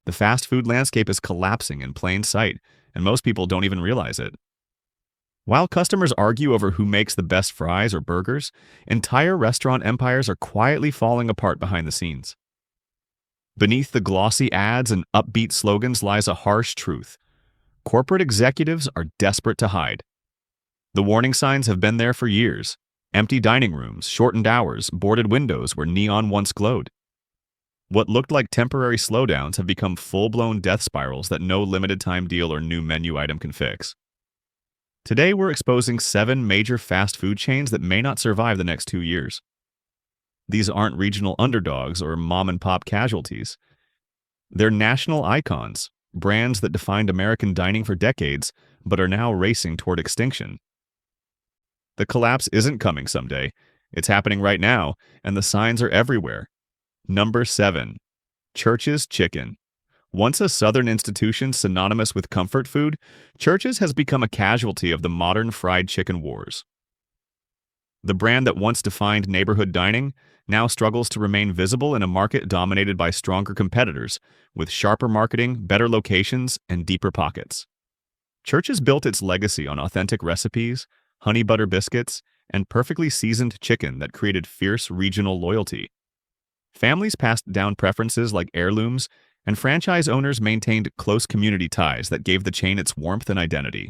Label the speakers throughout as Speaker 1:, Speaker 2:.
Speaker 1: The fast food landscape is collapsing in plain sight, and most people don't even realize it. While customers argue over who makes the best fries or burgers, entire restaurant empires are quietly falling apart behind the scenes. Beneath the glossy ads and upbeat slogans lies a harsh truth. Corporate executives are desperate to hide. The warning signs have been there for years. Empty dining rooms, shortened hours, boarded windows where neon once glowed. What looked like temporary slowdowns have become full-blown death spirals that no limited-time deal or new menu item can fix. Today, we're exposing 7 major fast food chains that may not survive the next 2 years. These aren't regional underdogs or mom-and-pop casualties. They're national icons, brands that defined American dining for decades, but are now racing toward extinction. The collapse isn't coming someday. It's happening right now, and the signs are everywhere. Number 7. Church's Chicken. Once a Southern institution synonymous with comfort food, Church's has become a casualty of the modern fried chicken wars. The brand that once defined neighborhood dining now struggles to remain visible in a market dominated by stronger competitors, with sharper marketing, better locations, and deeper pockets. Church's built its legacy on authentic recipes, honey butter biscuits, and perfectly seasoned chicken that created fierce regional loyalty. Families passed down preferences like heirlooms, and franchise owners maintained close community ties that gave the chain its warmth and identity.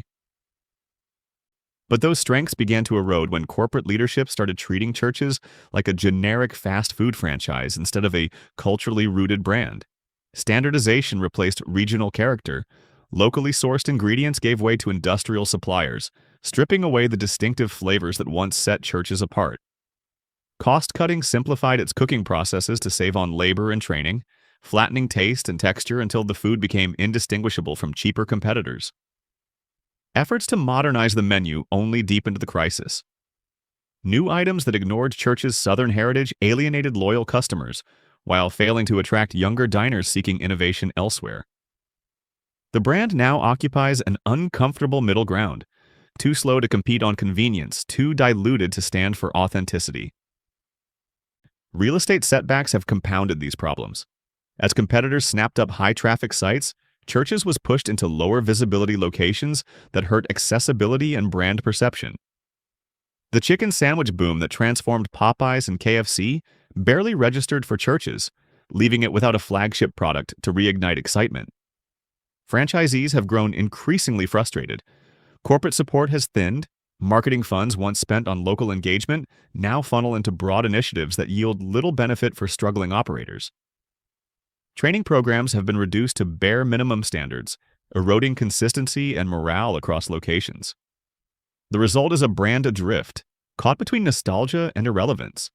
Speaker 1: But those strengths began to erode when corporate leadership started treating Church's like a generic fast food franchise instead of a culturally rooted brand. Standardization replaced regional character. Locally sourced ingredients gave way to industrial suppliers, stripping away the distinctive flavors that once set Church's apart. Cost-cutting simplified its cooking processes to save on labor and training, flattening taste and texture until the food became indistinguishable from cheaper competitors. Efforts to modernize the menu only deepened the crisis. New items that ignored Church's Southern heritage alienated loyal customers, while failing to attract younger diners seeking innovation elsewhere. The brand now occupies an uncomfortable middle ground, too slow to compete on convenience, too diluted to stand for authenticity. Real estate setbacks have compounded these problems. As competitors snapped up high-traffic sites, Church's was pushed into lower visibility locations that hurt accessibility and brand perception. The chicken sandwich boom that transformed Popeyes and KFC barely registered for Church's, leaving it without a flagship product to reignite excitement. Franchisees have grown increasingly frustrated. Corporate support has thinned. Marketing funds once spent on local engagement now funnel into broad initiatives that yield little benefit for struggling operators. Training programs have been reduced to bare minimum standards, eroding consistency and morale across locations. The result is a brand adrift, caught between nostalgia and irrelevance.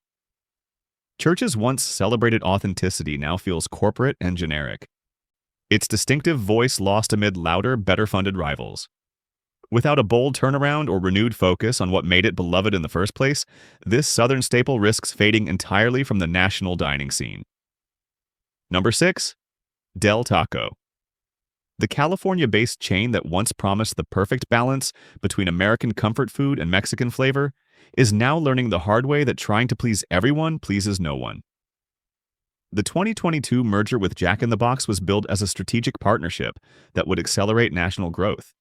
Speaker 1: Church's once celebrated authenticity now feels corporate and generic. Its distinctive voice lost amid louder, better-funded rivals. Without a bold turnaround or renewed focus on what made it beloved in the first place, this Southern staple risks fading entirely from the national dining scene. Number 6. Del Taco. The California-based chain that once promised the perfect balance between American comfort food and Mexican flavor is now learning the hard way that trying to please everyone pleases no one. The 2022 merger with Jack in the Box was billed as a strategic partnership that would accelerate national growth.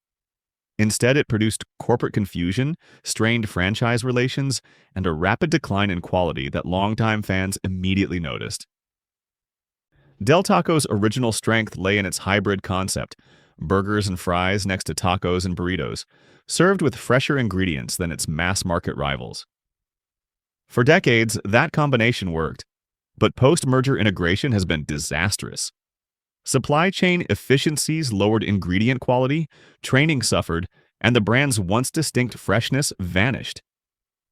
Speaker 1: Instead, it produced corporate confusion, strained franchise relations, and a rapid decline in quality that longtime fans immediately noticed. Del Taco's original strength lay in its hybrid concept, burgers and fries next to tacos and burritos, served with fresher ingredients than its mass-market rivals. For decades, that combination worked, but post-merger integration has been disastrous. Supply chain efficiencies lowered ingredient quality, training suffered, and the brand's once distinct freshness vanished.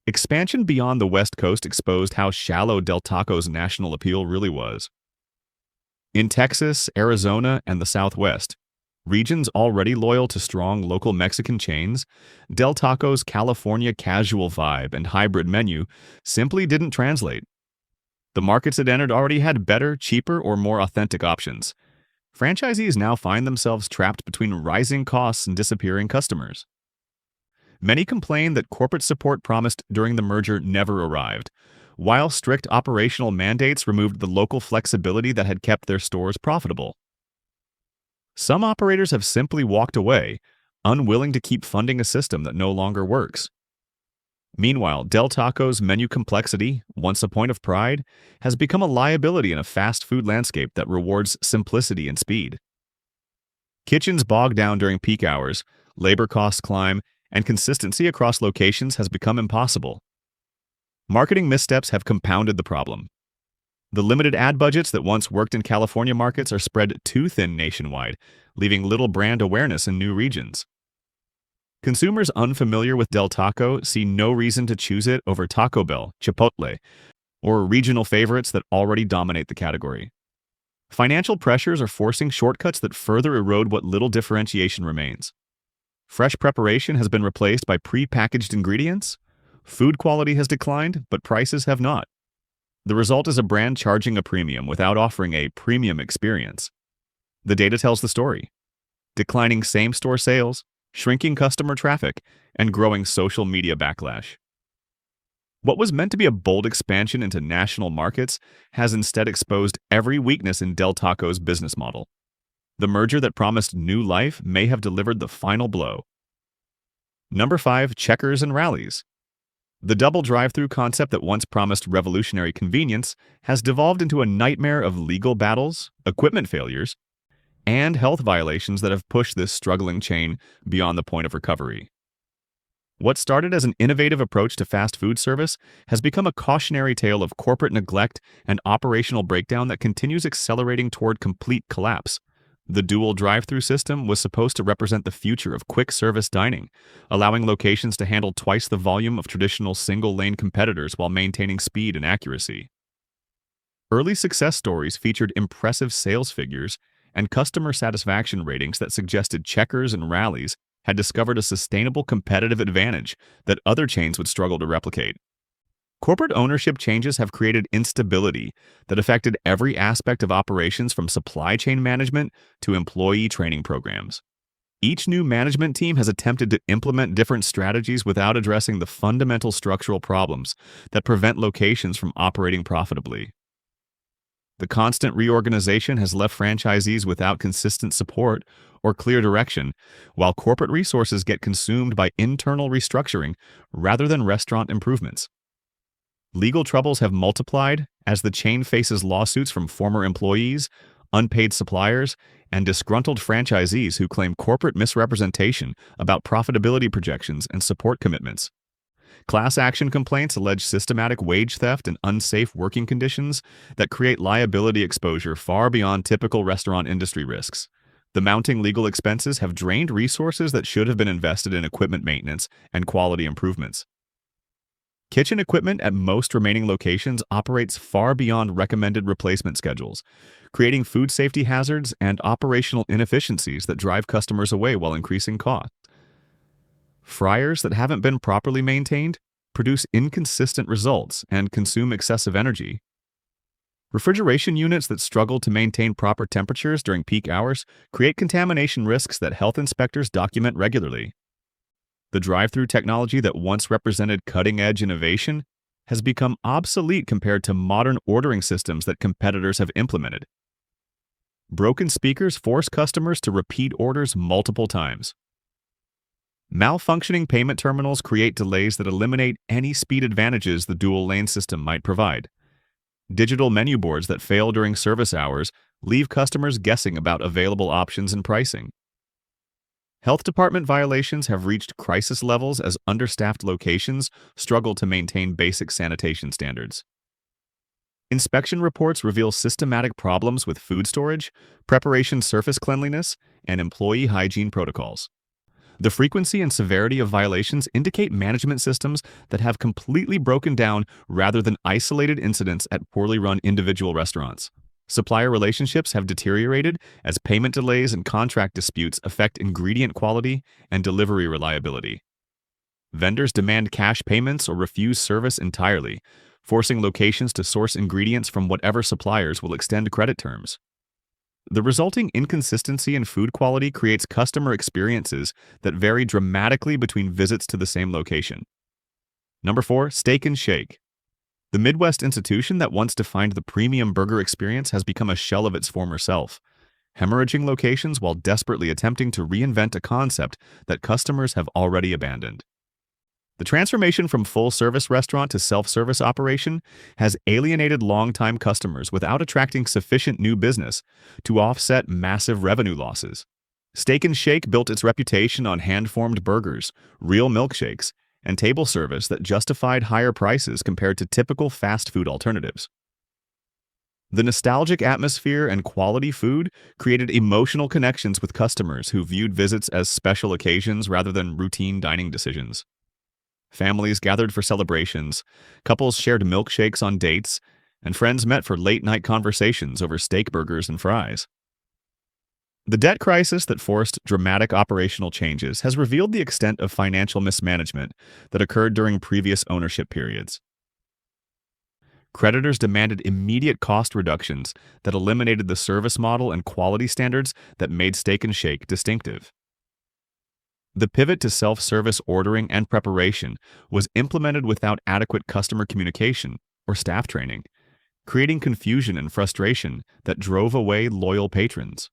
Speaker 1: Expansion beyond the West Coast exposed how shallow Del Taco's national appeal really was. In Texas, Arizona, and the Southwest, regions already loyal to strong local Mexican chains, Del Taco's California casual vibe and hybrid menu simply didn't translate. The markets it entered already had better, cheaper, or more authentic options. Franchisees now find themselves trapped between rising costs and disappearing customers. Many complain that corporate support promised during the merger never arrived, while strict operational mandates removed the local flexibility that had kept their stores profitable. Some operators have simply walked away, unwilling to keep funding a system that no longer works. Meanwhile, Del Taco's menu complexity, once a point of pride, has become a liability in a fast food landscape that rewards simplicity and speed. Kitchens bog down during peak hours, labor costs climb, and consistency across locations has become impossible. Marketing missteps have compounded the problem. The limited ad budgets that once worked in California markets are spread too thin nationwide, leaving little brand awareness in new regions. Consumers unfamiliar with Del Taco see no reason to choose it over Taco Bell, Chipotle, or regional favorites that already dominate the category. Financial pressures are forcing shortcuts that further erode what little differentiation remains. Fresh preparation has been replaced by pre-packaged ingredients. Food quality has declined, but prices have not. The result is a brand charging a premium without offering a premium experience. The data tells the story. Declining same-store sales, shrinking customer traffic, and growing social media backlash. What was meant to be a bold expansion into national markets has instead exposed every weakness in Del Taco's business model. The merger that promised new life may have delivered the final blow. Number 5. Checkers and rallies. The double drive-through concept that once promised revolutionary convenience has devolved into a nightmare of legal battles, equipment failures, and health violations that have pushed this struggling chain beyond the point of recovery. What started as an innovative approach to fast food service has become a cautionary tale of corporate neglect and operational breakdown that continues accelerating toward complete collapse. The dual drive-through system was supposed to represent the future of quick-service dining, allowing locations to handle twice the volume of traditional single-lane competitors while maintaining speed and accuracy. Early success stories featured impressive sales figures and customer satisfaction ratings that suggested Checkers and Rallies had discovered a sustainable competitive advantage that other chains would struggle to replicate. Corporate ownership changes have created instability that affected every aspect of operations from supply chain management to employee training programs. Each new management team has attempted to implement different strategies without addressing the fundamental structural problems that prevent locations from operating profitably. The constant reorganization has left franchisees without consistent support or clear direction, while corporate resources get consumed by internal restructuring rather than restaurant improvements. Legal troubles have multiplied as the chain faces lawsuits from former employees, unpaid suppliers, and disgruntled franchisees who claim corporate misrepresentation about profitability projections and support commitments. Class action complaints allege systematic wage theft and unsafe working conditions that create liability exposure far beyond typical restaurant industry risks. The mounting legal expenses have drained resources that should have been invested in equipment maintenance and quality improvements. Kitchen equipment at most remaining locations operates far beyond recommended replacement schedules, creating food safety hazards and operational inefficiencies that drive customers away while increasing costs. Fryers that haven't been properly maintained produce inconsistent results and consume excessive energy. Refrigeration units that struggle to maintain proper temperatures during peak hours create contamination risks that health inspectors document regularly. The drive-through technology that once represented cutting-edge innovation has become obsolete compared to modern ordering systems that competitors have implemented. Broken speakers force customers to repeat orders multiple times. Malfunctioning payment terminals create delays that eliminate any speed advantages the dual-lane system might provide. Digital menu boards that fail during service hours leave customers guessing about available options and pricing. Health department violations have reached crisis levels as understaffed locations struggle to maintain basic sanitation standards. Inspection reports reveal systematic problems with food storage, preparation surface cleanliness, and employee hygiene protocols. The frequency and severity of violations indicate management systems that have completely broken down rather than isolated incidents at poorly run individual restaurants. Supplier relationships have deteriorated as payment delays and contract disputes affect ingredient quality and delivery reliability. Vendors demand cash payments or refuse service entirely, forcing locations to source ingredients from whatever suppliers will extend credit terms. The resulting inconsistency in food quality creates customer experiences that vary dramatically between visits to the same location. Number 4. Steak and Shake. The Midwest institution that once defined the premium burger experience has become a shell of its former self. hemorrhaging locations while desperately attempting to reinvent a concept that customers have already abandoned. The transformation from full-service restaurant to self-service operation has alienated longtime customers without attracting sufficient new business to offset massive revenue losses. Steak and Shake built its reputation on hand-formed burgers, real milkshakes, and table service that justified higher prices compared to typical fast food alternatives. The nostalgic atmosphere and quality food created emotional connections with customers who viewed visits as special occasions rather than routine dining decisions. Families gathered for celebrations, couples shared milkshakes on dates, and friends met for late-night conversations over steak burgers and fries. The debt crisis that forced dramatic operational changes has revealed the extent of financial mismanagement that occurred during previous ownership periods. Creditors demanded immediate cost reductions that eliminated the service model and quality standards that made Steak and Shake distinctive. The pivot to self-service ordering and preparation was implemented without adequate customer communication or staff training, creating confusion and frustration that drove away loyal patrons.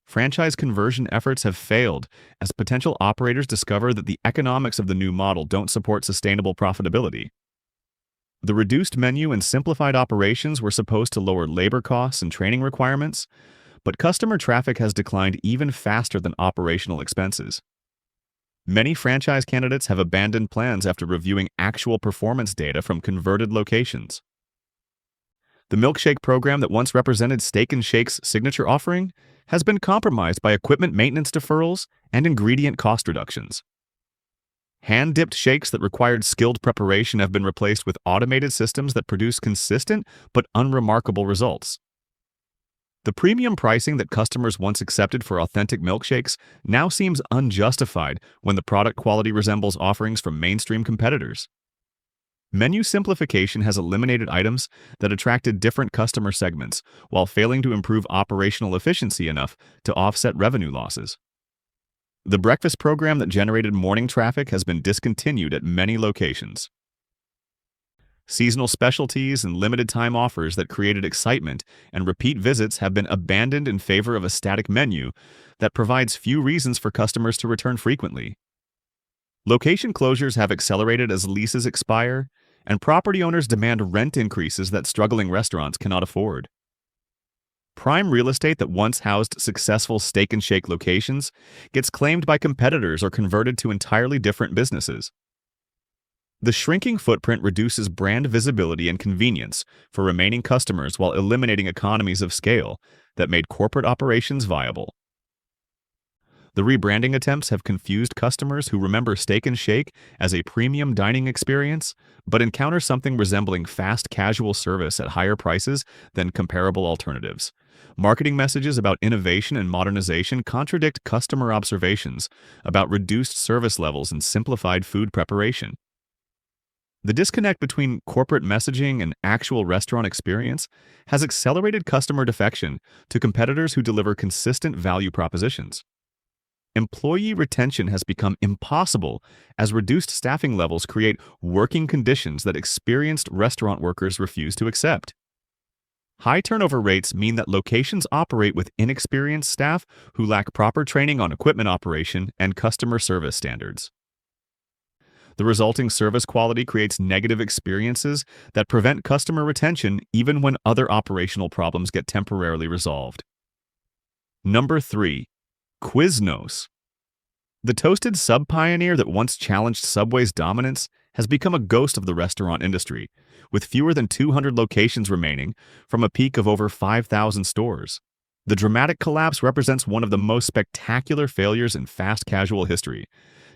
Speaker 1: Franchise conversion efforts have failed as potential operators discover that the economics of the new model don't support sustainable profitability. The reduced menu and simplified operations were supposed to lower labor costs and training requirements, but customer traffic has declined even faster than operational expenses. Many franchise candidates have abandoned plans after reviewing actual performance data from converted locations. The milkshake program that once represented Steak and Shake's signature offering has been compromised by equipment maintenance deferrals and ingredient cost reductions. Hand-dipped shakes that required skilled preparation have been replaced with automated systems that produce consistent but unremarkable results. The premium pricing that customers once accepted for authentic milkshakes now seems unjustified when the product quality resembles offerings from mainstream competitors. Menu simplification has eliminated items that attracted different customer segments while failing to improve operational efficiency enough to offset revenue losses. The breakfast program that generated morning traffic has been discontinued at many locations. Seasonal specialties and limited-time offers that created excitement and repeat visits have been abandoned in favor of a static menu that provides few reasons for customers to return frequently. Location closures have accelerated as leases expire, and property owners demand rent increases that struggling restaurants cannot afford. Prime real estate that once housed successful Steak and Shake locations gets claimed by competitors or converted to entirely different businesses. The shrinking footprint reduces brand visibility and convenience for remaining customers while eliminating economies of scale that made corporate operations viable. The rebranding attempts have confused customers who remember Steak and Shake as a premium dining experience, but encounter something resembling fast casual service at higher prices than comparable alternatives. Marketing messages about innovation and modernization contradict customer observations about reduced service levels and simplified food preparation. The disconnect between corporate messaging and actual restaurant experience has accelerated customer defection to competitors who deliver consistent value propositions. Employee retention has become impossible as reduced staffing levels create working conditions that experienced restaurant workers refuse to accept. High turnover rates mean that locations operate with inexperienced staff who lack proper training on equipment operation and customer service standards. The resulting service quality creates negative experiences that prevent customer retention even when other operational problems get temporarily resolved. Number 3. Quiznos. The toasted sub pioneer that once challenged Subway's dominance has become a ghost of the restaurant industry, with fewer than 200 locations remaining from a peak of over 5,000 stores. The dramatic collapse represents one of the most spectacular failures in fast casual history,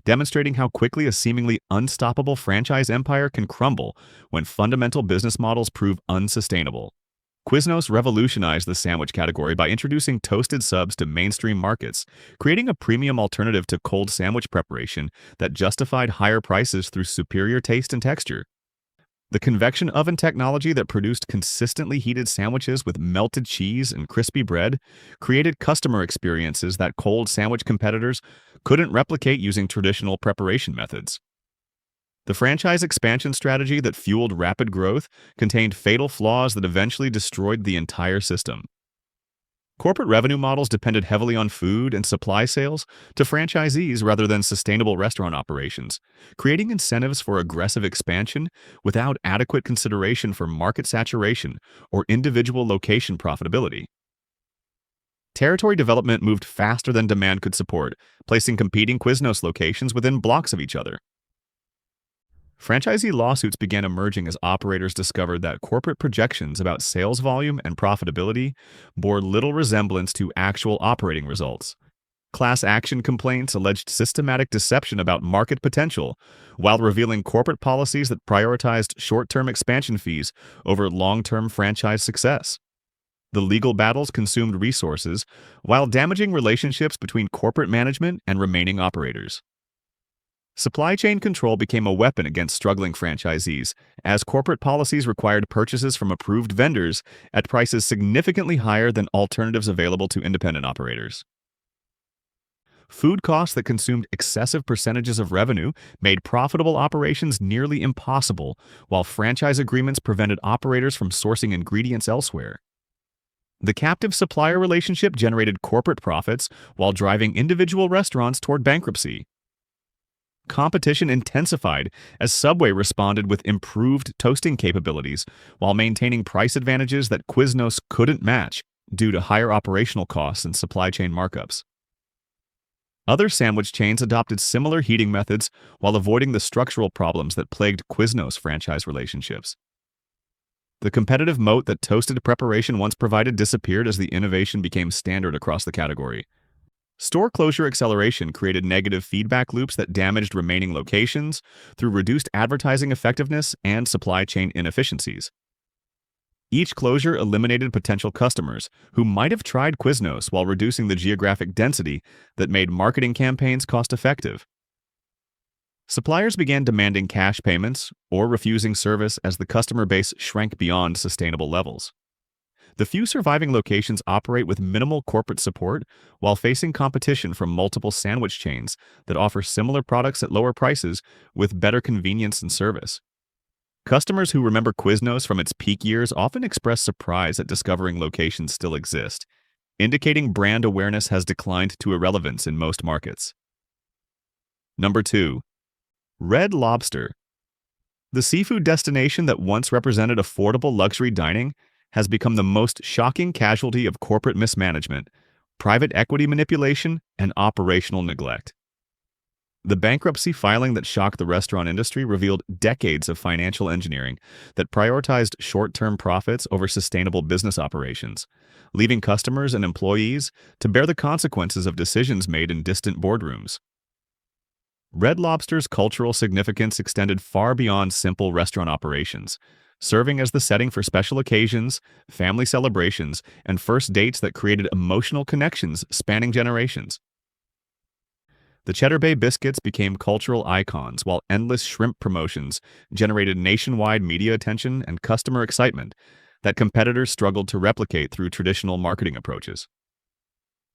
Speaker 1: demonstrating how quickly a seemingly unstoppable franchise empire can crumble when fundamental business models prove unsustainable. Quiznos revolutionized the sandwich category by introducing toasted subs to mainstream markets, creating a premium alternative to cold sandwich preparation that justified higher prices through superior taste and texture. The convection oven technology that produced consistently heated sandwiches with melted cheese and crispy bread created customer experiences that cold sandwich competitors couldn't replicate using traditional preparation methods. The franchise expansion strategy that fueled rapid growth contained fatal flaws that eventually destroyed the entire system. Corporate revenue models depended heavily on food and supply sales to franchisees rather than sustainable restaurant operations, creating incentives for aggressive expansion without adequate consideration for market saturation or individual location profitability. Territory development moved faster than demand could support, placing competing Quiznos locations within blocks of each other. Franchisee lawsuits began emerging as operators discovered that corporate projections about sales volume and profitability bore little resemblance to actual operating results. Class action complaints alleged systematic deception about market potential, while revealing corporate policies that prioritized short-term expansion fees over long-term franchise success. The legal battles consumed resources while damaging relationships between corporate management and remaining operators. Supply chain control became a weapon against struggling franchisees, as corporate policies required purchases from approved vendors at prices significantly higher than alternatives available to independent operators. Food costs that consumed excessive percentages of revenue made profitable operations nearly impossible, while franchise agreements prevented operators from sourcing ingredients elsewhere. The captive supplier relationship generated corporate profits while driving individual restaurants toward bankruptcy. Competition intensified as Subway responded with improved toasting capabilities while maintaining price advantages that Quiznos couldn't match due to higher operational costs and supply chain markups. Other sandwich chains adopted similar heating methods while avoiding the structural problems that plagued Quiznos franchise relationships. The competitive moat that toasted preparation once provided disappeared as the innovation became standard across the category. Store closure acceleration created negative feedback loops that damaged remaining locations through reduced advertising effectiveness and supply chain inefficiencies. Each closure eliminated potential customers who might have tried Quiznos while reducing the geographic density that made marketing campaigns cost-effective. Suppliers began demanding cash payments or refusing service as the customer base shrank beyond sustainable levels. The few surviving locations operate with minimal corporate support while facing competition from multiple sandwich chains that offer similar products at lower prices with better convenience and service. Customers who remember Quiznos from its peak years often express surprise at discovering locations still exist, indicating brand awareness has declined to irrelevance in most markets. Number 2. Red Lobster. The seafood destination that once represented affordable luxury dining has become the most shocking casualty of corporate mismanagement, private equity manipulation, and operational neglect. The bankruptcy filing that shocked the restaurant industry revealed decades of financial engineering that prioritized short-term profits over sustainable business operations, leaving customers and employees to bear the consequences of decisions made in distant boardrooms. Red Lobster's cultural significance extended far beyond simple restaurant operations, serving as the setting for special occasions, family celebrations, and first dates that created emotional connections spanning generations. The Cheddar Bay biscuits became cultural icons, while endless shrimp promotions generated nationwide media attention and customer excitement that competitors struggled to replicate through traditional marketing approaches.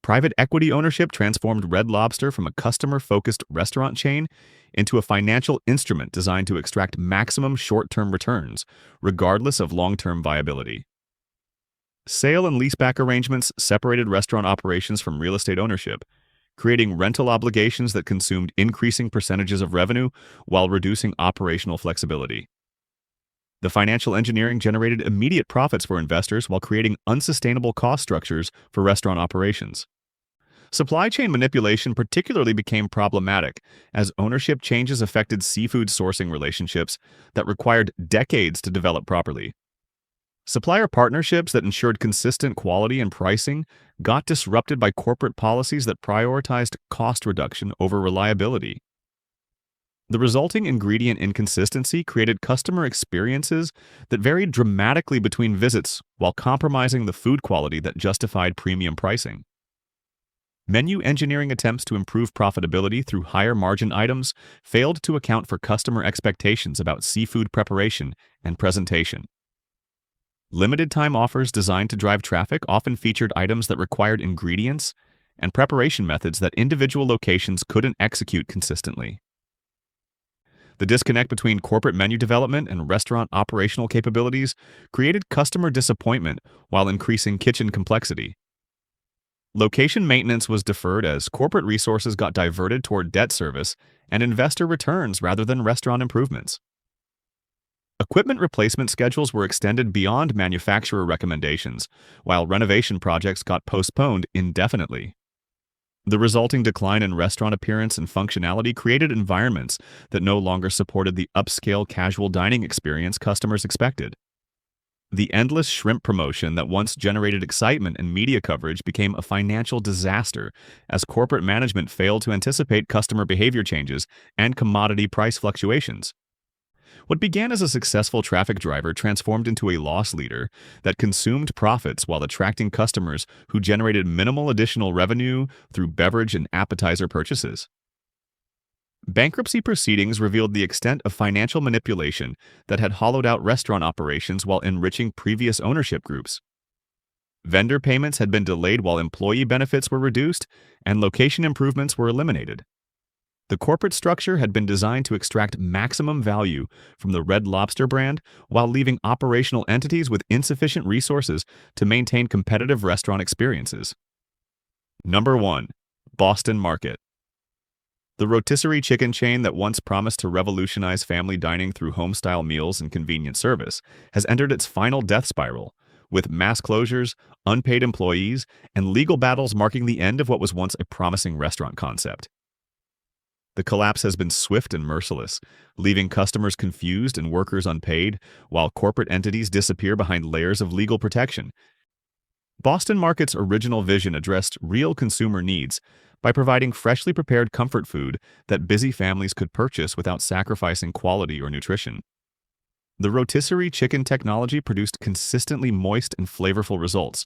Speaker 1: Private equity ownership transformed Red Lobster from a customer-focused restaurant chain into a financial instrument designed to extract maximum short-term returns, regardless of long-term viability. Sale and leaseback arrangements separated restaurant operations from real estate ownership, creating rental obligations that consumed increasing percentages of revenue while reducing operational flexibility. The financial engineering generated immediate profits for investors while creating unsustainable cost structures for restaurant operations. Supply chain manipulation particularly became problematic as ownership changes affected seafood sourcing relationships that required decades to develop properly. Supplier partnerships that ensured consistent quality and pricing got disrupted by corporate policies that prioritized cost reduction over reliability. The resulting ingredient inconsistency created customer experiences that varied dramatically between visits while compromising the food quality that justified premium pricing. Menu engineering attempts to improve profitability through higher margin items failed to account for customer expectations about seafood preparation and presentation. Limited-time offers designed to drive traffic often featured items that required ingredients and preparation methods that individual locations couldn't execute consistently. The disconnect between corporate menu development and restaurant operational capabilities created customer disappointment while increasing kitchen complexity. Location maintenance was deferred as corporate resources got diverted toward debt service and investor returns rather than restaurant improvements. Equipment replacement schedules were extended beyond manufacturer recommendations, while renovation projects got postponed indefinitely. The resulting decline in restaurant appearance and functionality created environments that no longer supported the upscale casual dining experience customers expected. The endless shrimp promotion that once generated excitement and media coverage became a financial disaster as corporate management failed to anticipate customer behavior changes and commodity price fluctuations. What began as a successful traffic driver transformed into a loss leader that consumed profits while attracting customers who generated minimal additional revenue through beverage and appetizer purchases. Bankruptcy proceedings revealed the extent of financial manipulation that had hollowed out restaurant operations while enriching previous ownership groups. Vendor payments had been delayed while employee benefits were reduced and location improvements were eliminated. The corporate structure had been designed to extract maximum value from the Red Lobster brand while leaving operational entities with insufficient resources to maintain competitive restaurant experiences. Number 1. Boston Market. The rotisserie chicken chain that once promised to revolutionize family dining through home-style meals and convenient service has entered its final death spiral, with mass closures, unpaid employees, and legal battles marking the end of what was once a promising restaurant concept. The collapse has been swift and merciless, leaving customers confused and workers unpaid, while corporate entities disappear behind layers of legal protection. Boston Market's original vision addressed real consumer needs by providing freshly prepared comfort food that busy families could purchase without sacrificing quality or nutrition. The rotisserie chicken technology produced consistently moist and flavorful results,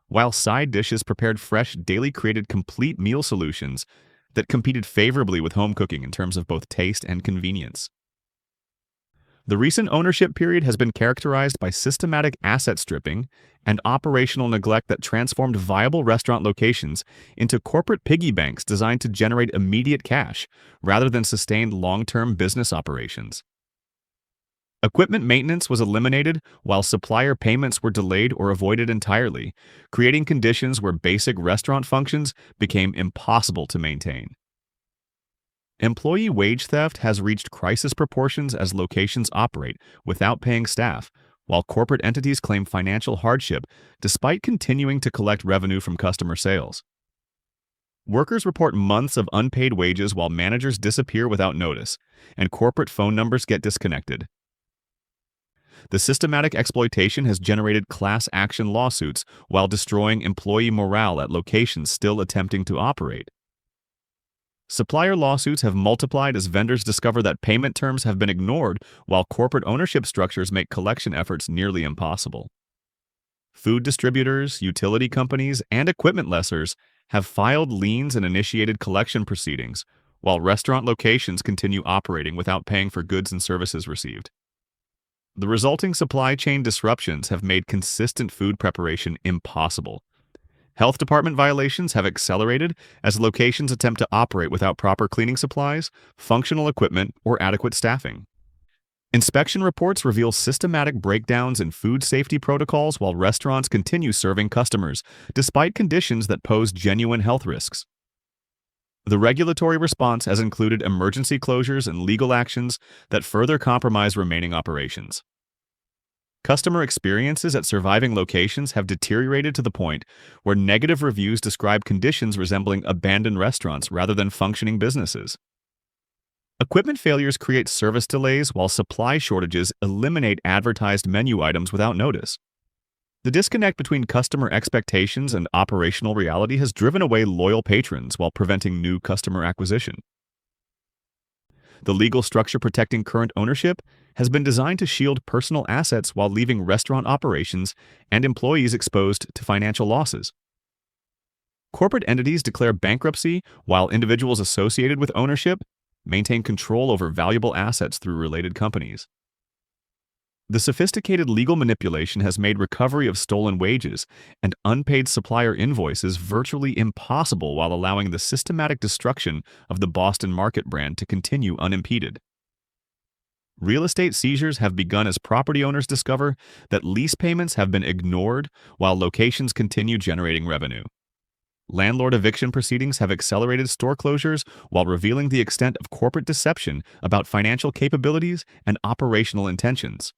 Speaker 1: while side dishes prepared fresh, daily created complete meal solutions that competed favorably with home cooking in terms of both taste and convenience. The recent ownership period has been characterized by systematic asset stripping and operational neglect that transformed viable restaurant locations into corporate piggy banks designed to generate immediate cash rather than sustain long-term business operations. Equipment maintenance was eliminated while supplier payments were delayed or avoided entirely, creating conditions where basic restaurant functions became impossible to maintain. Employee wage theft has reached crisis proportions as locations operate without paying staff, while corporate entities claim financial hardship despite continuing to collect revenue from customer sales. Workers report months of unpaid wages while managers disappear without notice, and corporate phone numbers get disconnected. The systematic exploitation has generated class action lawsuits while destroying employee morale at locations still attempting to operate. Supplier lawsuits have multiplied as vendors discover that payment terms have been ignored while corporate ownership structures make collection efforts nearly impossible. Food distributors, utility companies, and equipment lessors have filed liens and initiated collection proceedings, while restaurant locations continue operating without paying for goods and services received. The resulting supply chain disruptions have made consistent food preparation impossible. Health department violations have accelerated as locations attempt to operate without proper cleaning supplies, functional equipment, or adequate staffing. Inspection reports reveal systematic breakdowns in food safety protocols while restaurants continue serving customers, despite conditions that pose genuine health risks. The regulatory response has included emergency closures and legal actions that further compromise remaining operations. Customer experiences at surviving locations have deteriorated to the point where negative reviews describe conditions resembling abandoned restaurants rather than functioning businesses. Equipment failures create service delays while supply shortages eliminate advertised menu items without notice. The disconnect between customer expectations and operational reality has driven away loyal patrons while preventing new customer acquisition. The legal structure protecting current ownership has been designed to shield personal assets while leaving restaurant operations and employees exposed to financial losses. Corporate entities declare bankruptcy while individuals associated with ownership maintain control over valuable assets through related companies. The sophisticated legal manipulation has made recovery of stolen wages and unpaid supplier invoices virtually impossible while allowing the systematic destruction of the Boston Market brand to continue unimpeded. Real estate seizures have begun as property owners discover that lease payments have been ignored while locations continue generating revenue. Landlord eviction proceedings have accelerated store closures while revealing the extent of corporate deception about financial capabilities and operational intentions.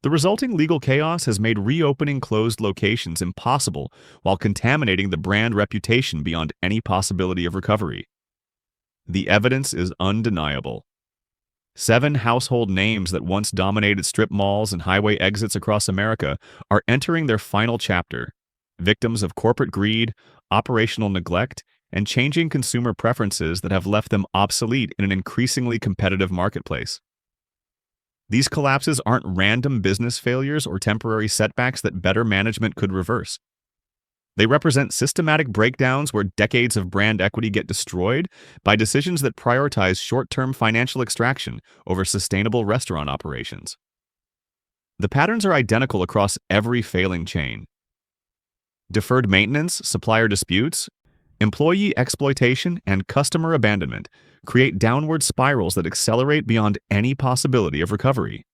Speaker 1: The resulting legal chaos has made reopening closed locations impossible while contaminating the brand reputation beyond any possibility of recovery. The evidence is undeniable. 7 household names that once dominated strip malls and highway exits across America are entering their final chapter, victims of corporate greed, operational neglect, and changing consumer preferences that have left them obsolete in an increasingly competitive marketplace. These collapses aren't random business failures or temporary setbacks that better management could reverse. They represent systematic breakdowns where decades of brand equity get destroyed by decisions that prioritize short-term financial extraction over sustainable restaurant operations. The patterns are identical across every failing chain. Deferred maintenance, supplier disputes, employee exploitation, and customer abandonment create downward spirals that accelerate beyond any possibility of recovery.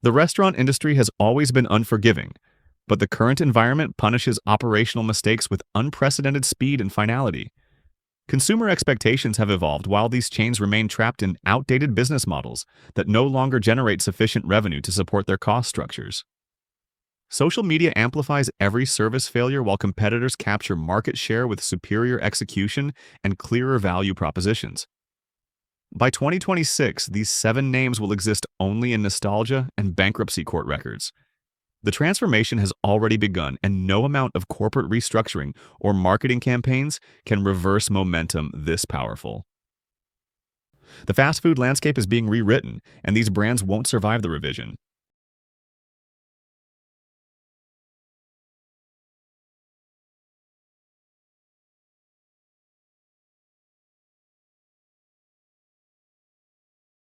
Speaker 1: The restaurant industry has always been unforgiving, but the current environment punishes operational mistakes with unprecedented speed and finality. Consumer expectations have evolved while these chains remain trapped in outdated business models that no longer generate sufficient revenue to support their cost structures. Social media amplifies every service failure while competitors capture market share with superior execution and clearer value propositions. By 2026, these 7 names will exist only in nostalgia and bankruptcy court records. The transformation has already begun, and no amount of corporate restructuring or marketing campaigns can reverse momentum this powerful. The fast food landscape is being rewritten, and these brands won't survive the revision.